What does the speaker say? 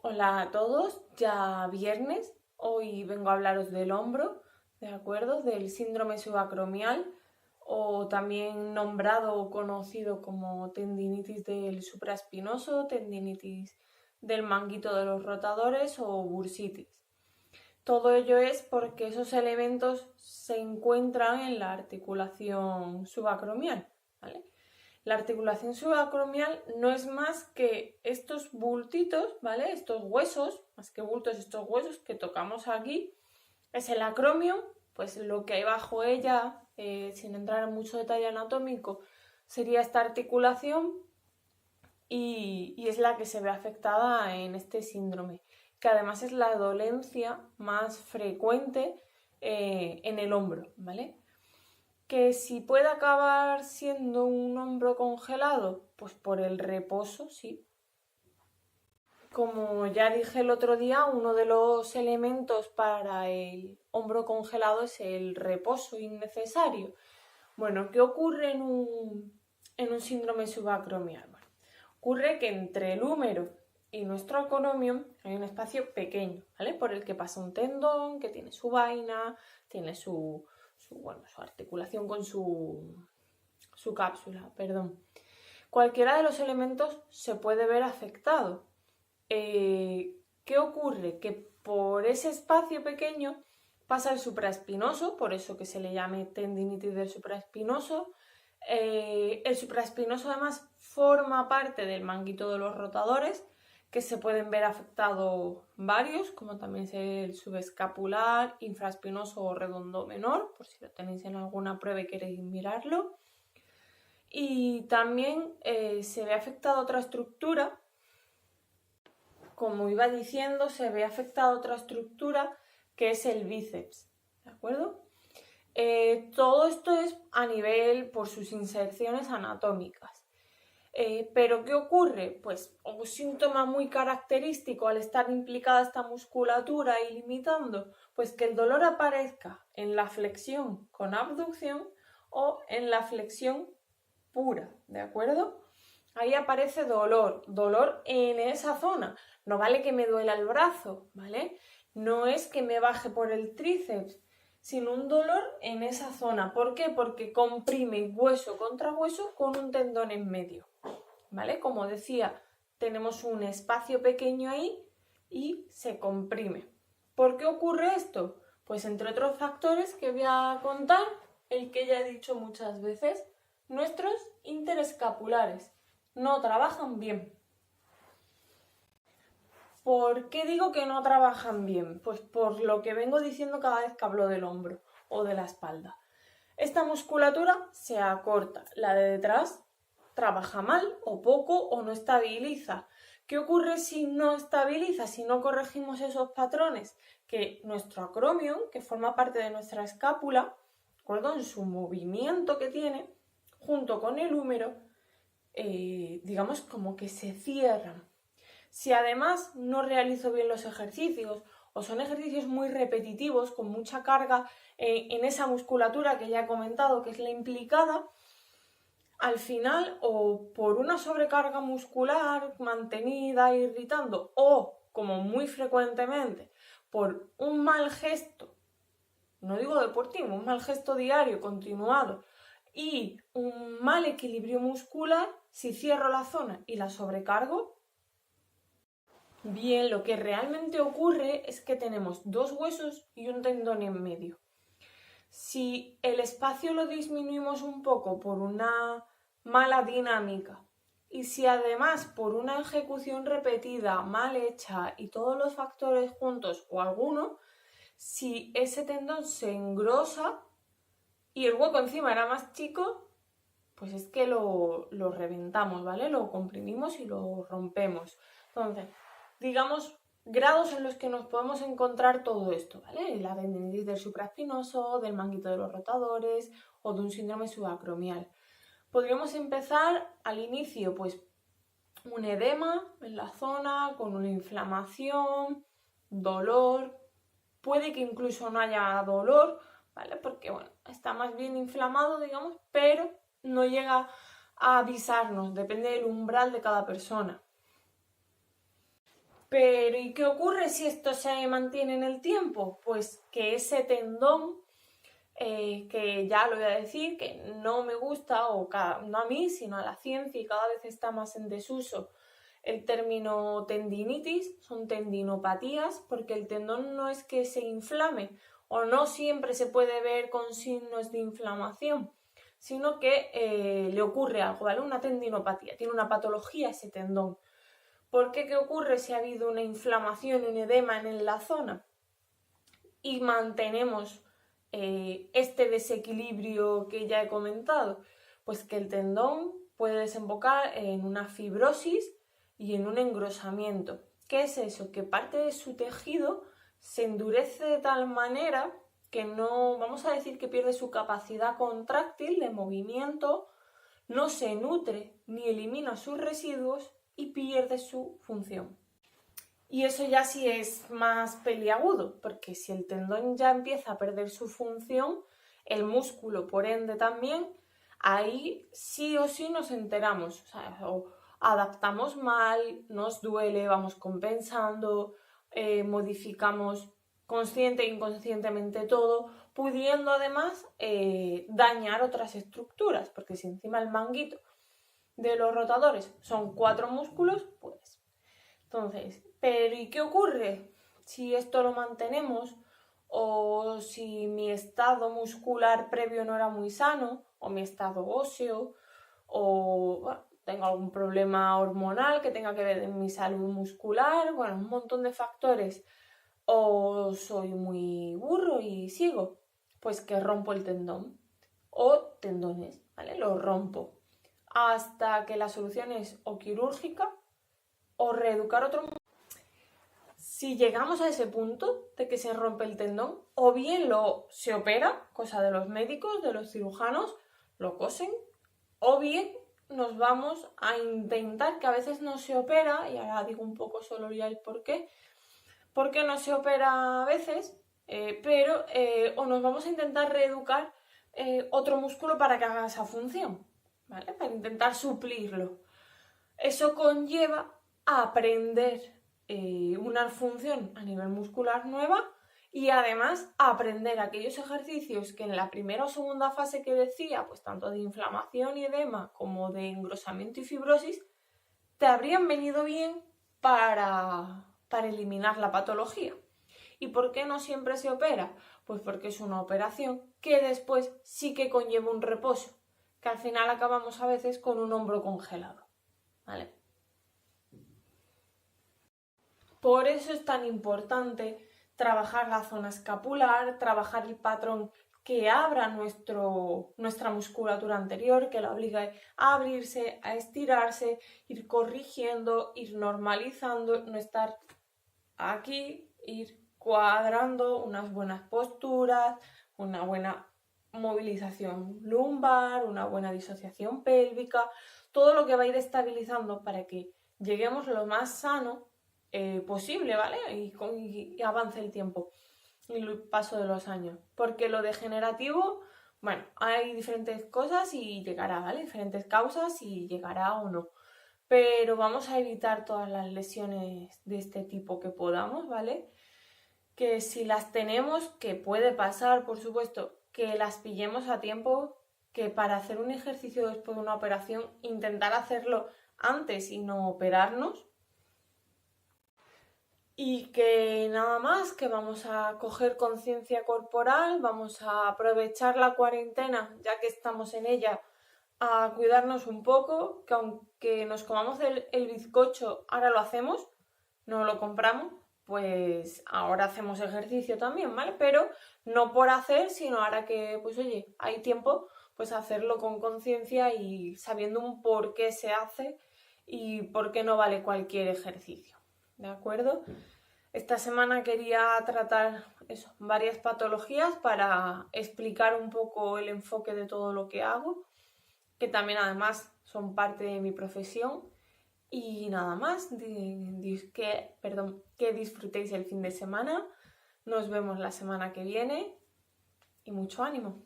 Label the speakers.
Speaker 1: Hola a todos, ya viernes, hoy vengo a hablaros del hombro, ¿de acuerdo? Del síndrome subacromial o también nombrado o conocido como tendinitis del supraespinoso, tendinitis del manguito de los rotadores o bursitis. Todo ello es porque esos elementos se encuentran en la articulación subacromial, ¿vale? La articulación subacromial no es más que estos bultitos, ¿vale? Estos huesos, más que bultos, estos huesos que tocamos aquí. Es el acromion, pues lo que hay bajo ella, sin entrar en mucho detalle anatómico, sería esta articulación y es la que se ve afectada en este síndrome, que además es la dolencia más frecuente en el hombro, ¿vale? Que si puede acabar siendo un hombro congelado, pues por el reposo, sí. Como ya dije el otro día, uno de los elementos para el hombro congelado es el reposo innecesario. Bueno, ¿qué ocurre en un síndrome subacromial? Bueno, ocurre que entre el húmero y nuestro acromion hay un espacio pequeño, ¿vale? Por el que pasa un tendón que tiene su vaina, tiene su articulación con su cápsula, perdón. Cualquiera de los elementos se puede ver afectado. ¿Qué ocurre? Que por ese espacio pequeño pasa el supraespinoso, por eso que se le llame tendinitis del supraespinoso. El supraespinoso además forma parte del manguito de los rotadores, que se pueden ver afectados varios, como también es el subescapular, infraespinoso o redondo menor, por si lo tenéis en alguna prueba y queréis mirarlo. Y también se ve afectada otra estructura, como iba diciendo, se ve afectada otra estructura que es el bíceps, ¿de acuerdo? Todo esto es a nivel por sus inserciones anatómicas. Pero ¿qué ocurre? Pues un síntoma muy característico al estar implicada esta musculatura y limitando, pues que el dolor aparezca en la flexión con abducción o en la flexión pura, ¿de acuerdo? Ahí aparece dolor en esa zona. No vale que me duela el brazo, ¿vale? No es que me baje por el tríceps, sino un dolor en esa zona. ¿Por qué? Porque comprime hueso contra hueso con un tendón en medio, ¿vale? Como decía, tenemos un espacio pequeño ahí y se comprime. ¿Por qué ocurre esto? Pues entre otros factores que voy a contar, el que ya he dicho muchas veces, nuestros interescapulares no trabajan bien. ¿Por qué digo que no trabajan bien? Pues por lo que vengo diciendo cada vez que hablo del hombro o de la espalda. Esta musculatura se acorta, la de detrás trabaja mal o poco o no estabiliza. ¿Qué ocurre si no estabiliza, si no corregimos esos patrones? Que nuestro acromion, que forma parte de nuestra escápula, en su movimiento que tiene, junto con el húmero, digamos como que se cierran. Si además no realizo bien los ejercicios o son ejercicios muy repetitivos, con mucha carga en esa musculatura que ya he comentado que es la implicada, al final o por una sobrecarga muscular mantenida irritando o, como muy frecuentemente, por un mal gesto, no digo deportivo, un mal gesto diario continuado y un mal equilibrio muscular, si cierro la zona y la sobrecargo, bien, lo que realmente ocurre es que tenemos dos huesos y un tendón en medio. Si el espacio lo disminuimos un poco por una mala dinámica y si además por una ejecución repetida, mal hecha y todos los factores juntos o alguno, si ese tendón se engrosa y el hueco encima era más chico, pues es que lo reventamos, ¿vale? Lo comprimimos y lo rompemos. Entonces, digamos, grados en los que nos podemos encontrar todo esto, ¿vale? La tendinitis del supraespinoso, del manguito de los rotadores o de un síndrome subacromial. Podríamos empezar al inicio, pues, un edema en la zona, con una inflamación, dolor, puede que incluso no haya dolor, ¿vale? Porque, bueno, está más bien inflamado, digamos, pero no llega a avisarnos, depende del umbral de cada persona. Pero ¿y qué ocurre si esto se mantiene en el tiempo? Pues que ese tendón, que ya lo voy a decir, que no me gusta, no a mí, sino a la ciencia, y cada vez está más en desuso el término tendinitis, son tendinopatías, porque el tendón no es que se inflame, o no siempre se puede ver con signos de inflamación, sino que le ocurre algo, ¿vale? Una tendinopatía, tiene una patología ese tendón. ¿Por qué? ¿Qué ocurre si ha habido una inflamación, un edema en la zona y mantenemos este desequilibrio que ya he comentado? Pues que el tendón puede desembocar en una fibrosis y en un engrosamiento. ¿Qué es eso? Que parte de su tejido se endurece de tal manera que no, vamos a decir que pierde su capacidad contráctil de movimiento, no se nutre ni elimina sus residuos y pierde su función. Y eso ya sí es más peliagudo, porque si el tendón ya empieza a perder su función, el músculo por ende también, ahí sí o sí nos enteramos, o adaptamos mal, nos duele, vamos compensando, modificamos consciente e inconscientemente todo, pudiendo además dañar otras estructuras, porque si encima el manguito de los rotadores son 4 músculos, pues entonces, pero ¿y qué ocurre si esto lo mantenemos o si mi estado muscular previo no era muy sano o mi estado óseo o bueno, tengo algún problema hormonal que tenga que ver con mi salud muscular, bueno, un montón de factores, o soy muy burro y sigo, pues que rompo el tendón o tendones, ¿vale? Lo rompo hasta que la solución es o quirúrgica o reeducar otro. Si llegamos a ese punto de que se rompe el tendón, o bien se opera, cosa de los médicos, de los cirujanos, lo cosen, o bien nos vamos a intentar, que a veces no se opera, y ahora digo un poco solo ya el por qué no se opera a veces, pero o nos vamos a intentar reeducar otro músculo para que haga esa función, ¿vale? Para intentar suplirlo. Eso conlleva a aprender una función a nivel muscular nueva y además aprender aquellos ejercicios que en la primera o segunda fase que decía, pues tanto de inflamación y edema como de engrosamiento y fibrosis, te habrían venido bien para eliminar la patología. ¿Y por qué no siempre se opera? Pues porque es una operación que después sí que conlleva un reposo, que al final acabamos a veces con un hombro congelado, ¿vale? Por eso es tan importante trabajar la zona escapular, trabajar el patrón que abra nuestra musculatura anterior, que la obliga a abrirse, a estirarse, ir corrigiendo, ir normalizando, no estar aquí, ir cuadrando unas buenas posturas, una buena movilización lumbar, una buena disociación pélvica, todo lo que va a ir estabilizando para que lleguemos lo más sano posible, ¿vale? Y avance el tiempo y el paso de los años. Porque lo degenerativo, bueno, hay diferentes cosas y llegará, ¿vale? Diferentes causas y llegará o no. Pero vamos a evitar todas las lesiones de este tipo que podamos, ¿vale? Que si las tenemos, que puede pasar, por supuesto, que las pillemos a tiempo, que para hacer un ejercicio después de una operación, intentar hacerlo antes y no operarnos. Y que nada más, que vamos a coger conciencia corporal, vamos a aprovechar la cuarentena, ya que estamos en ella, a cuidarnos un poco, que aunque nos comamos el bizcocho, ahora lo hacemos, no lo compramos, pues ahora hacemos ejercicio también, ¿vale? Pero no por hacer, sino ahora que, pues oye, hay tiempo, pues hacerlo con conciencia y sabiendo un por qué se hace y por qué no vale cualquier ejercicio, ¿de acuerdo? Esta semana quería tratar varias patologías para explicar un poco el enfoque de todo lo que hago, que también además son parte de mi profesión. Y nada más, que disfrutéis el fin de semana. Nos vemos la semana que viene y mucho ánimo.